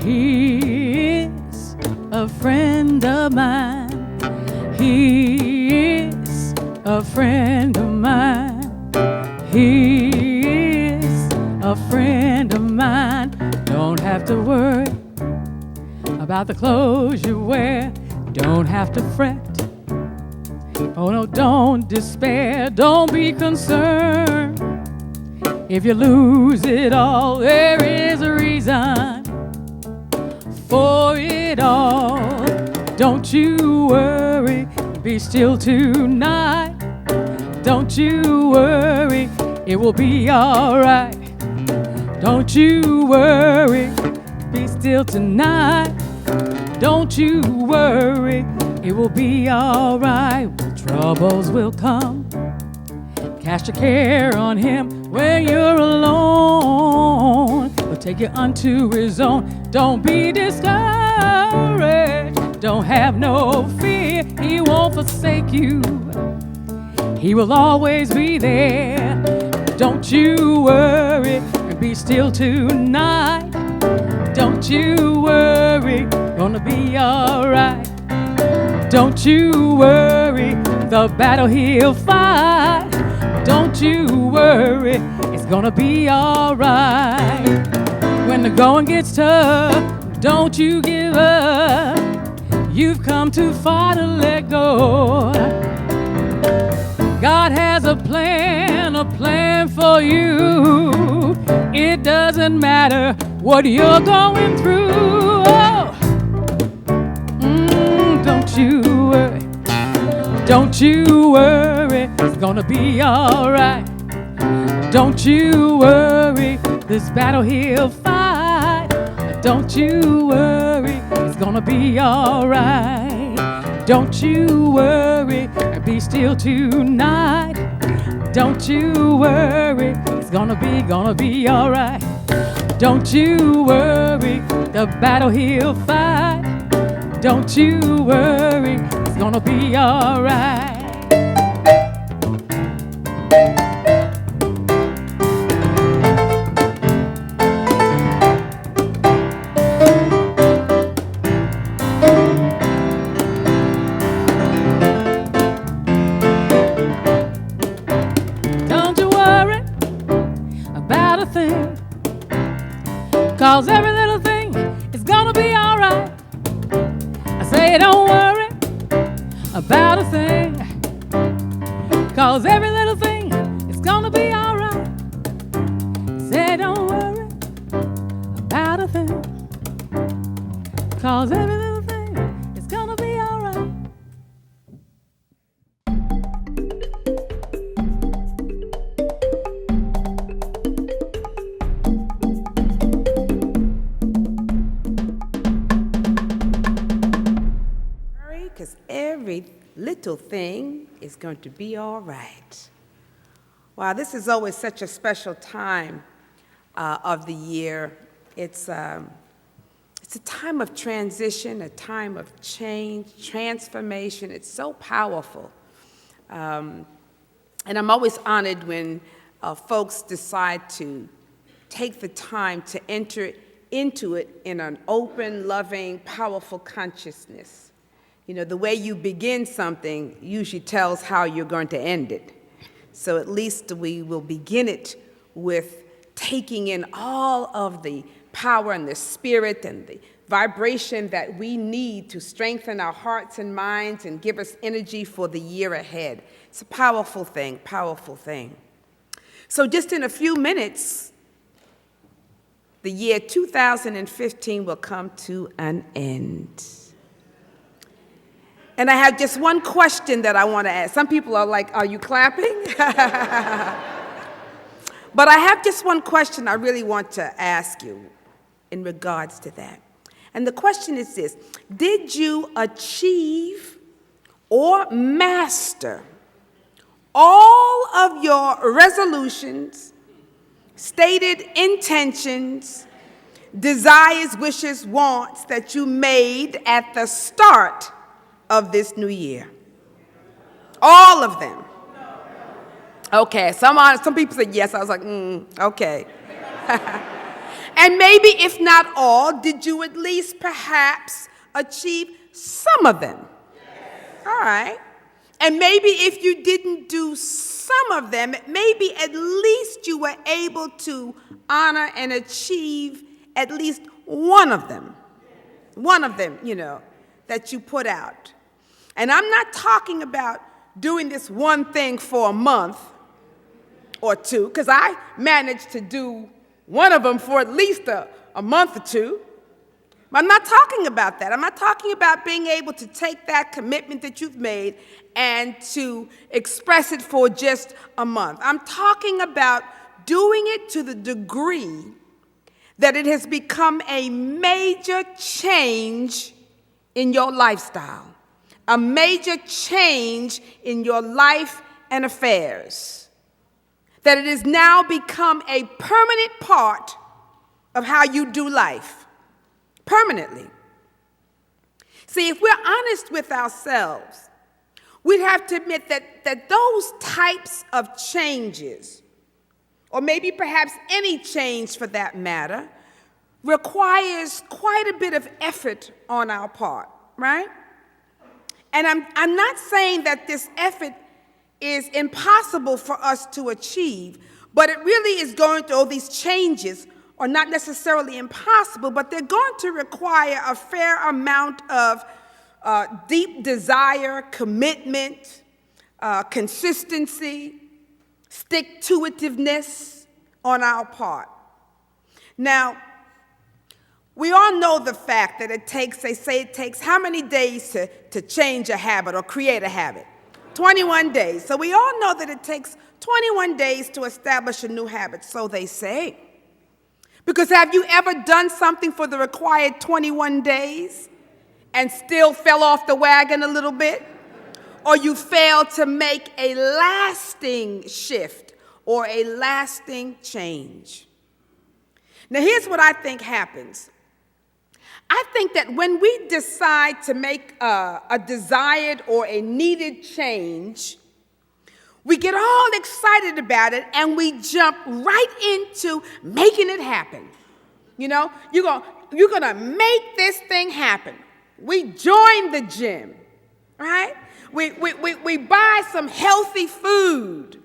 He is a friend of mine. He is a friend of mine. He is a friend of mine. Don't have to worry about the clothes you wear. Don't have to fret. Oh no, don't despair. Don't be concerned. If you lose it all, there is a reason for it all. Don't you worry, be still tonight. Don't you worry, it will be alright. Don't you worry, be still tonight. Don't you worry, it will be alright. Troubles will come. Cast your care on him when you're alone. He'll take you unto his own. Don't be discouraged. Don't have no fear. He won't forsake you. He will always be there. Don't you worry and be still tonight. Don't you worry, gonna be alright. Don't you worry, the battle he'll fight. Don't you worry, it's gonna be alright. When the going gets tough, don't you give up. You've come too far to let go. God has a plan for you. It doesn't matter what you're going through. Oh. Don't you worry. Don't you worry, it's gonna be alright. Don't you worry, this battle he'll fight. Don't you worry, it's gonna be alright. Don't you worry, be still tonight. Don't you worry, it's gonna be alright. Don't you worry, the battle he'll fight. Don't you worry, it's gonna be alright. Don't you worry about a thing, 'cause every little thing is gonna be alright. Say don't worry about a thing, 'cause every little thing is gonna be alright. Say don't worry about a thing, 'cause every little thing is gonna be alright. Because every little thing is going to be all right. Wow, this is always such a special time of the year. It's a time of transition, a time of change, transformation. It's so powerful. And I'm always honored when folks decide to take the time to enter into it in an open, loving, powerful consciousness. You know, the way you begin something usually tells how you're going to end it. So at least we will begin it with taking in all of the power and the spirit and the vibration that we need to strengthen our hearts and minds and give us energy for the year ahead. It's a powerful thing, powerful thing. So just in a few minutes, the year 2015 will come to an end. And I have just one question that I want to ask. Some people are like, are you clapping? But I have just one question I really want to ask you in regards to that. And the question is this: did you achieve or master all of your resolutions, stated intentions, desires, wishes, wants that you made at the start of this new year? All of them. Okay, some people said yes. I was like, okay. And maybe, if not all, did you at least perhaps achieve some of them? Yes. All right. And maybe if you didn't do some of them, maybe at least you were able to honor and achieve at least one of them. One of them, that you put out. And I'm not talking about doing this one thing for a month or two, because I managed to do one of them for at least a month or two. But I'm not talking about that. I'm not talking about being able to take that commitment that you've made and to express it for just a month. I'm talking about doing it to the degree that it has become a major change in your lifestyle, a major change in your life and affairs, that it has now become a permanent part of how you do life, permanently. See, if we're honest with ourselves, we'd have to admit that those types of changes, or maybe perhaps any change for that matter, requires quite a bit of effort on our part, right? And I'm not saying that this effort is impossible for us to achieve, but it really is going to, these changes are not necessarily impossible, but they're going to require a fair amount of deep desire, commitment, consistency, stick-to-itiveness on our part. Now, we all know the fact that they say it takes how many days to change a habit or create a habit? 21 days. So we all know that it takes 21 days to establish a new habit, so they say. Because have you ever done something for the required 21 days and still fell off the wagon a little bit? Or you failed to make a lasting shift or a lasting change? Now, here's what I think happens. I think that when we decide to make a desired or a needed change, we get all excited about it and we jump right into making it happen. You're gonna make this thing happen. We join the gym, right? We buy some healthy food.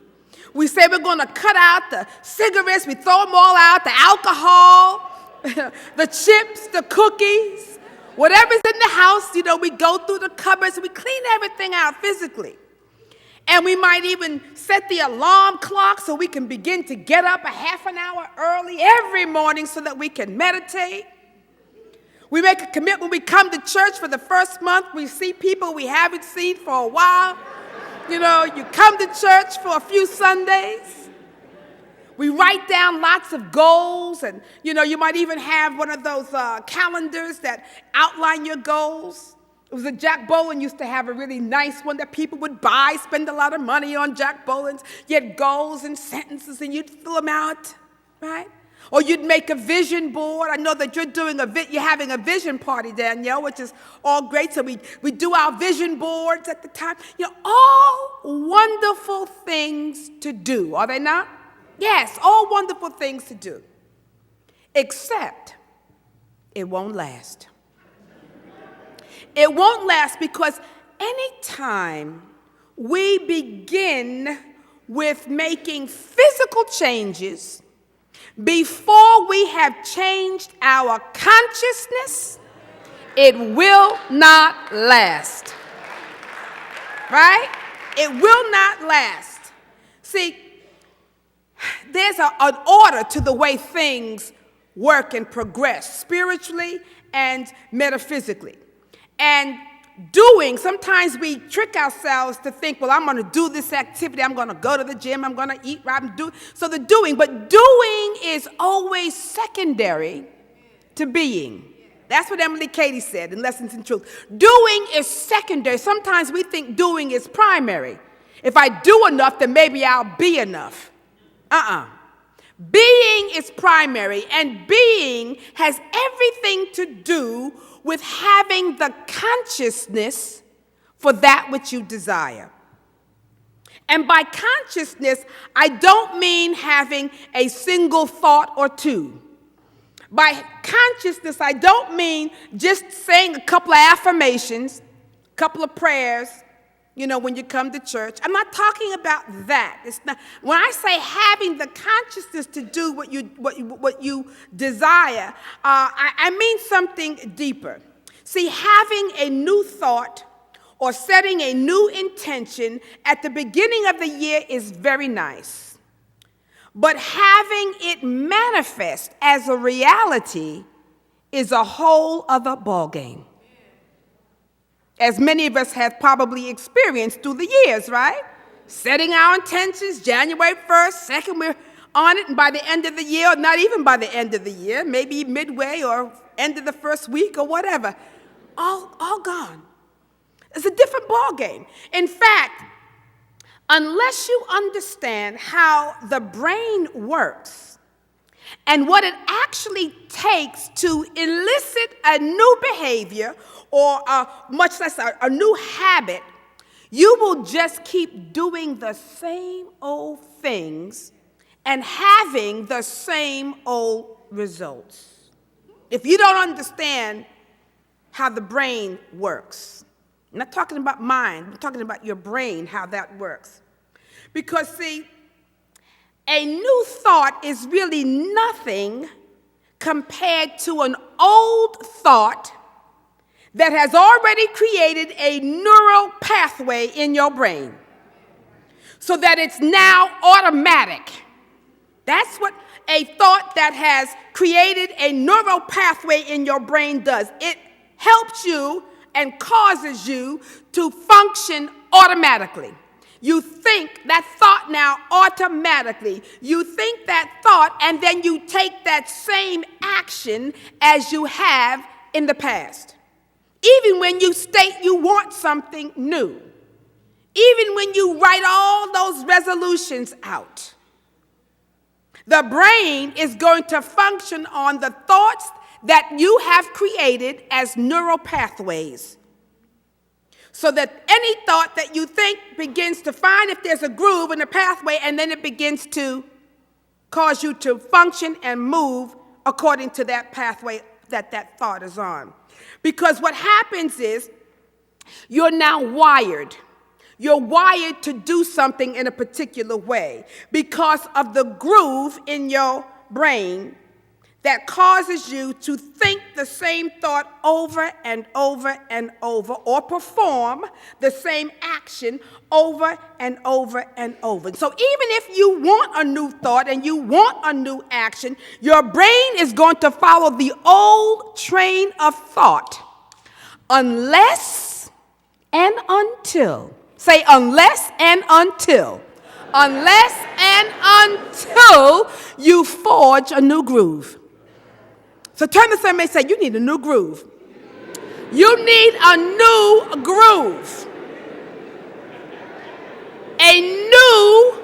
We say we're gonna cut out the cigarettes, we throw them all out, the alcohol, the chips, the cookies, whatever's in the house, we go through the cupboards, we clean everything out physically. And we might even set the alarm clock so we can begin to get up a half an hour early every morning so that we can meditate. We make a commitment when we come to church for the first month. We see people we haven't seen for a while. You come to church for a few Sundays. We write down lots of goals, and you might even have one of those calendars that outline your goals. It was Jack Boland used to have a really nice one that people would buy, spend a lot of money on Jack Boland's. You had goals and sentences, and you'd fill them out, right? Or you'd make a vision board. I know that you're having a vision party, Danielle, which is all great. So we do our vision boards at the time. All wonderful things to do, are they not? Yes, all wonderful things to do, except it won't last. It won't last because anytime we begin with making physical changes before we have changed our consciousness, it will not last. Right? It will not last. See, there's an order to the way things work and progress spiritually and metaphysically. And sometimes we trick ourselves to think, well, I'm going to do this activity, I'm going to go to the gym, I'm going to eat right, but doing is always secondary to being. That's what Emily Cady said in Lessons in Truth. Doing is secondary. Sometimes we think doing is primary. If I do enough, then maybe I'll be enough. Being is primary, and being has everything to do with having the consciousness for that which you desire. And by consciousness, I don't mean having a single thought or two, By consciousness, I don't mean just saying a couple of affirmations, a couple of prayers, when you come to church. I'm not talking about that. It's not. When I say having the consciousness to do what you desire, I mean something deeper. See, having a new thought or setting a new intention at the beginning of the year is very nice. But having it manifest as a reality is a whole other ballgame. As many of us have probably experienced through the years, right? Setting our intentions, January 1st, 2nd, we're on it, and by the end of the year, or not even by the end of the year, maybe midway or end of the first week or whatever, all gone. It's a different ballgame. In fact, unless you understand how the brain works and what it actually takes to elicit a new behavior or much less a new habit, you will just keep doing the same old things and having the same old results. If you don't understand how the brain works, I'm not talking about mind, I'm talking about your brain, how that works. Because, see, a new thought is really nothing compared to an old thought that has already created a neural pathway in your brain so that it's now automatic. That's what a thought that has created a neural pathway in your brain does. It helps you and causes you to function automatically. You think that thought now automatically. You think that thought, and then you take that same action as you have in the past. Even when you state you want something new. Even when you write all those resolutions out. The brain is going to function on the thoughts that you have created as neural pathways. So that any thought that you think begins to find if there's a groove in the pathway, and then it begins to cause you to function and move according to that pathway that thought is on. Because what happens is you're now wired. You're wired to do something in a particular way because of the groove in your brain that causes you to think the same thought over and over and over, or perform the same action over and over and over. So even if you want a new thought and you want a new action, your brain is going to follow the old train of thought unless and until. Say unless and until. Unless and until you forge a new groove. So turn to somebody and say, you need a new groove. You need a new groove. A new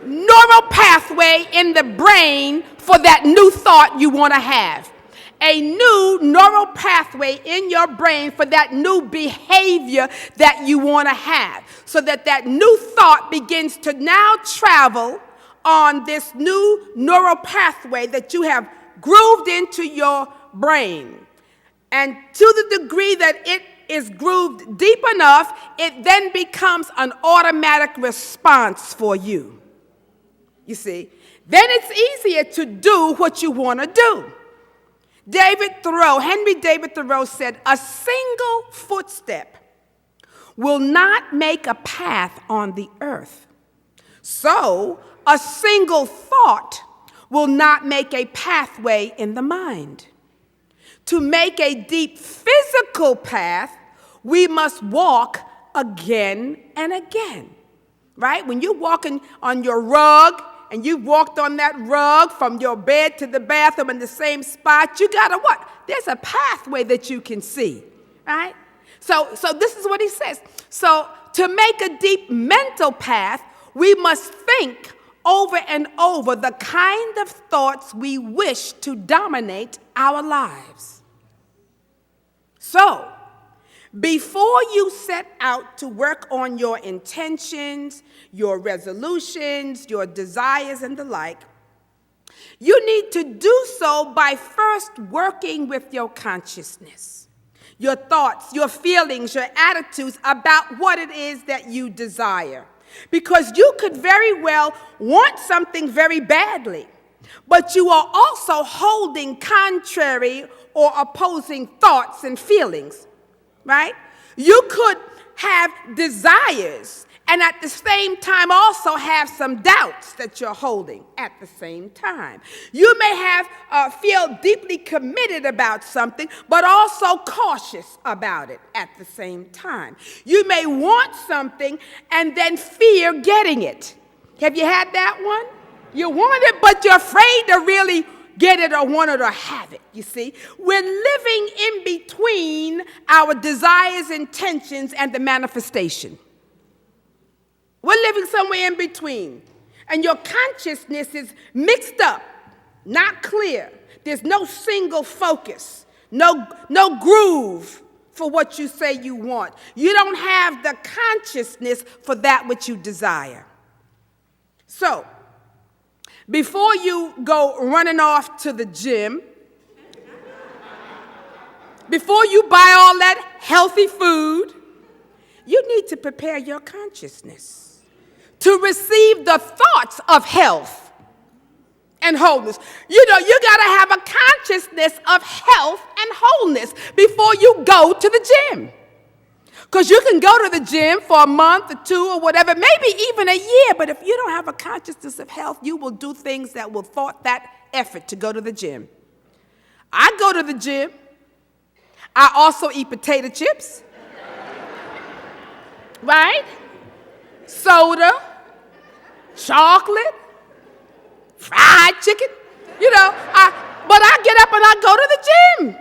neural pathway in the brain for that new thought you want to have. A new neural pathway in your brain for that new behavior that you want to have. So that new thought begins to now travel on this new neural pathway that you have grooved into your brain. And to the degree that it is grooved deep enough, it then becomes an automatic response for you. You see, then it's easier to do what you want to do. Henry David Thoreau said, a single footstep will not make a path on the earth. So, a single thought will not make a pathway in the mind. To make a deep physical path, we must walk again and again, right? When you're walking on your rug and you've walked on that rug from your bed to the bathroom in the same spot, you gotta what? There's a pathway that you can see, right? So this is what he says. So to make a deep mental path, we must think over and over the kind of thoughts we wish to dominate our lives. So, before you set out to work on your intentions, your resolutions, your desires, and the like, You need to do so by first working with your consciousness, your thoughts, your feelings, your attitudes about what it is that you desire. Because you could very well want something very badly, but you are also holding contrary or opposing thoughts and feelings, right? You could have desires and at the same time also have some doubts that you're holding at the same time. You may have feel deeply committed about something, but also cautious about it at the same time. You may want something and then fear getting it. Have you had that one? You want it, but you're afraid to really get it or want it or have it, you see. We're living in between our desires, intentions, and the manifestation. We're living somewhere in between. And your consciousness is mixed up, not clear. There's no single focus, no groove for what you say you want. You don't have the consciousness for that which you desire. So, before you go running off to the gym, before you buy all that healthy food, you need to prepare your consciousness to receive the thoughts of health and wholeness. You know, you got to have a consciousness of health and wholeness before you go to the gym. Because you can go to the gym for a month or two or whatever, maybe even a year, but if you don't have a consciousness of health, you will do things that will thwart that effort to go to the gym. I go to the gym. I also eat potato chips, right? Soda, chocolate, fried chicken, you know, but I get up and I go to the gym.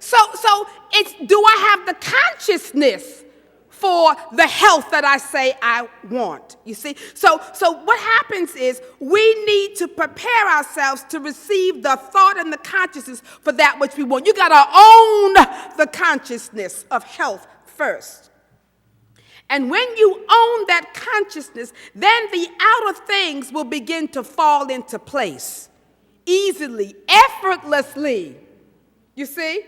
So it's, do I have the consciousness for the health that I say I want? You see? So what happens is we need to prepare ourselves to receive the thought and the consciousness for that which we want. You got to own the consciousness of health first. And when you own that consciousness, then the outer things will begin to fall into place easily, effortlessly. You see?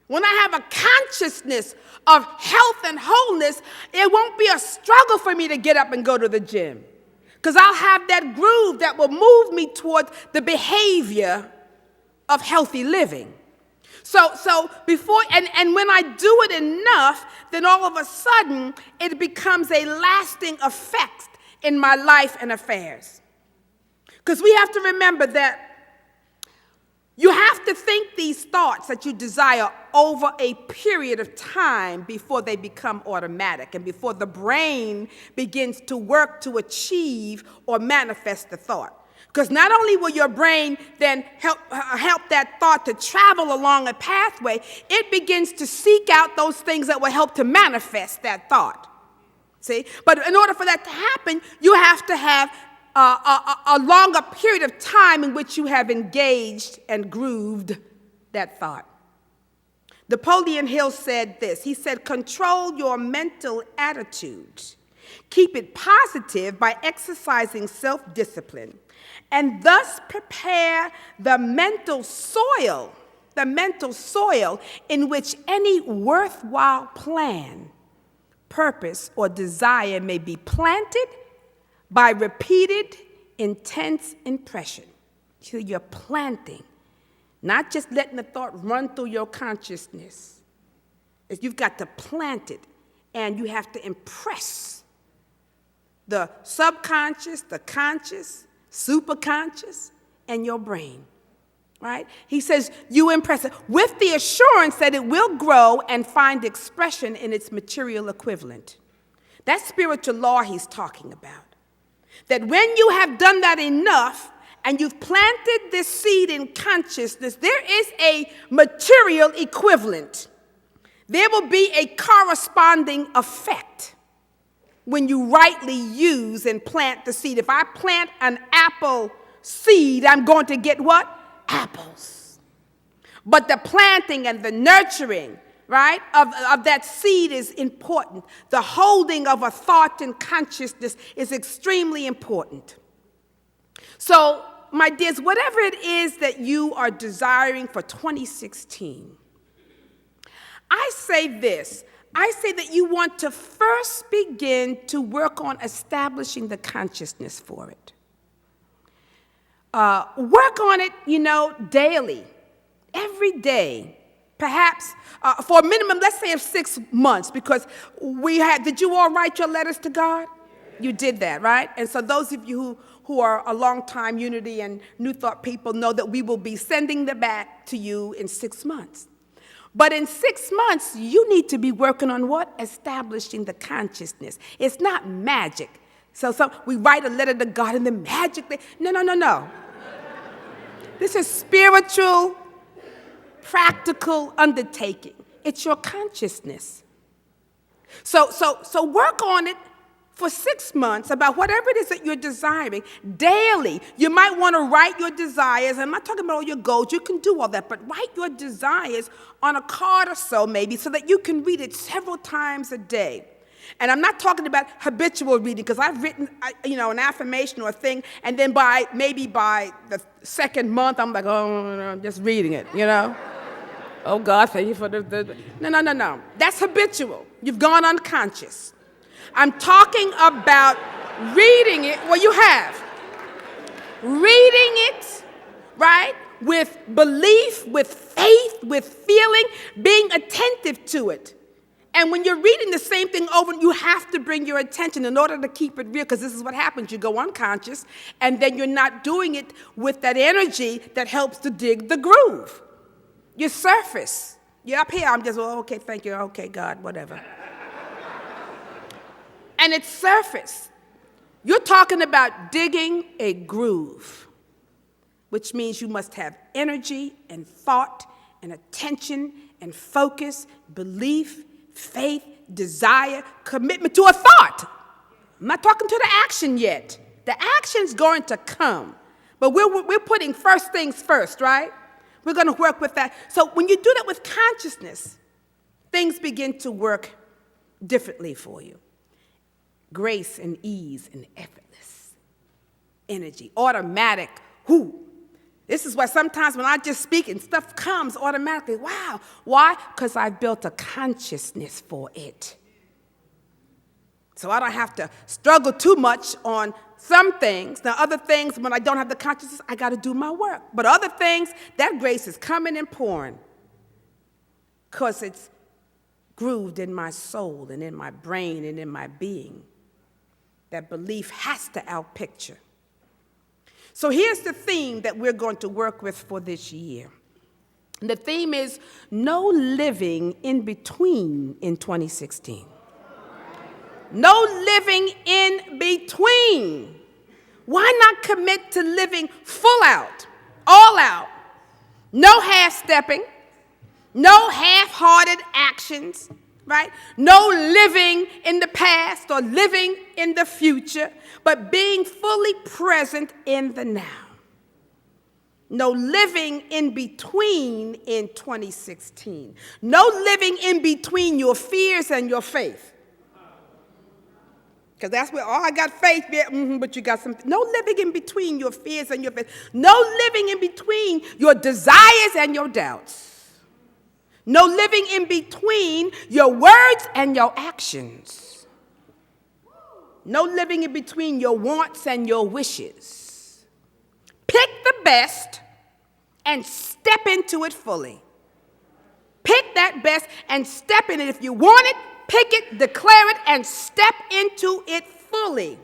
When I have a consciousness of health and wholeness, it won't be a struggle for me to get up and go to the gym. Because I'll have that groove that will move me towards the behavior of healthy living. So before, and when I do it enough, then all of a sudden, it becomes a lasting effect in my life and affairs. Because we have to remember that you have to think these thoughts that you desire over a period of time before they become automatic and before the brain begins to work to achieve or manifest the thought. Because not only will your brain then help that thought to travel along a pathway, it begins to seek out those things that will help to manifest that thought. See? But in order for that to happen, you have to have a longer period of time in which you have engaged and grooved that thought. Napoleon Hill said this. He said, control your mental attitude. Keep it positive by exercising self-discipline, and thus prepare the mental soil in which any worthwhile plan, purpose, or desire may be planted by repeated, intense impression. So you're planting, not just letting the thought run through your consciousness. You've got to plant it, and you have to impress the subconscious, the conscious, superconscious, and your brain, right? He says you impress it with the assurance that it will grow and find expression in its material equivalent. That's spiritual law he's talking about. That when you have done that enough and you've planted this seed in consciousness, there is a material equivalent. There will be a corresponding effect when you rightly use and plant the seed. If I plant an apple seed, I'm going to get what? Apples. But the planting and the nurturing, right, of that seed is important. The holding of a thought and consciousness is extremely important. So, my dears, whatever it is that you are desiring for 2016, I say this. I say that you want to first begin to work on establishing the consciousness for it. Work on it, daily, every day. Perhaps for a minimum, let's say of 6 months, because did you all write your letters to God? You did that, right? And so those of you who are a long-time Unity and New Thought people know that we will be sending them back to you in 6 months. But in 6 months, you need to be working on what? Establishing the consciousness. It's not magic. So we write a letter to God and then magically, no. This is spiritual, practical undertaking. It's your consciousness. So work on it for 6 months about whatever it is that you're desiring daily. You might want to write your desires. I'm not talking about all your goals. You can do all that, but write your desires on a card or so maybe so that you can read it several times a day. And I'm not talking about habitual reading, because I've written, an affirmation or a thing, and then maybe by the second month, I'm like, oh, no, I'm just reading it, Oh, God, thank you for the. No. That's habitual. You've gone unconscious. I'm talking about reading it. Well, you have. Reading it, right, with belief, with faith, with feeling, being attentive to it. And when you're reading the same thing over, you have to bring your attention in order to keep it real, because this is what happens. You go unconscious, and then you're not doing it with that energy that helps to dig the groove. You surface. You're up here, I'm just, okay, thank you, okay, God, whatever. And it's surface. You're talking about digging a groove, which means you must have energy and thought and attention and focus, belief, faith, desire, commitment to a thought. I'm not talking to the action yet. The action's going to come. But we're putting first things first, right? We're going to work with that. So when you do that with consciousness, things begin to work differently for you. Grace and ease and effortless energy, automatic. This is why sometimes when I just speak and stuff comes automatically. Wow. Why? Because I've built a consciousness for it. So I don't have to struggle too much on some things. Now, other things, when I don't have the consciousness, I got to do my work. But other things, that grace is coming and pouring because it's grooved in my soul and in my brain and in my being. That belief has to outpicture. So here's the theme that we're going to work with for this year. The theme is no living in between in 2016. No living in between. Why not commit to living full out, all out? No half-stepping, no half-hearted actions, right? No living in the past or living in the future, but being fully present in the now. No living in between in 2016. No living in between your fears and your faith. Because that's where, I got faith, but you got something. No living in between your fears and your faith. No living in between your desires and your doubts. No living in between your words and your actions. No living in between your wants and your wishes. Pick the best and step into it fully. Pick that best and step in it. If you want it, pick it, declare it, and step into it fully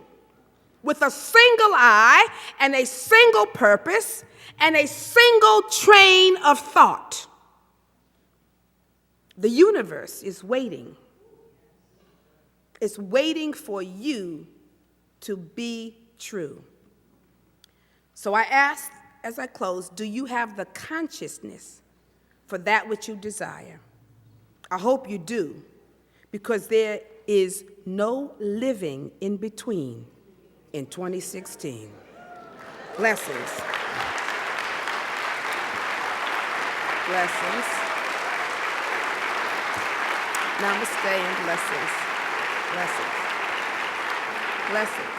with a single eye and a single purpose and a single train of thought. The universe is waiting. It's waiting for you to be true. So I ask as I close, do you have the consciousness for that which you desire? I hope you do, because there is no living in between in 2016. Blessings. Blessings. Namaste and blessings. Blessings. Blessings.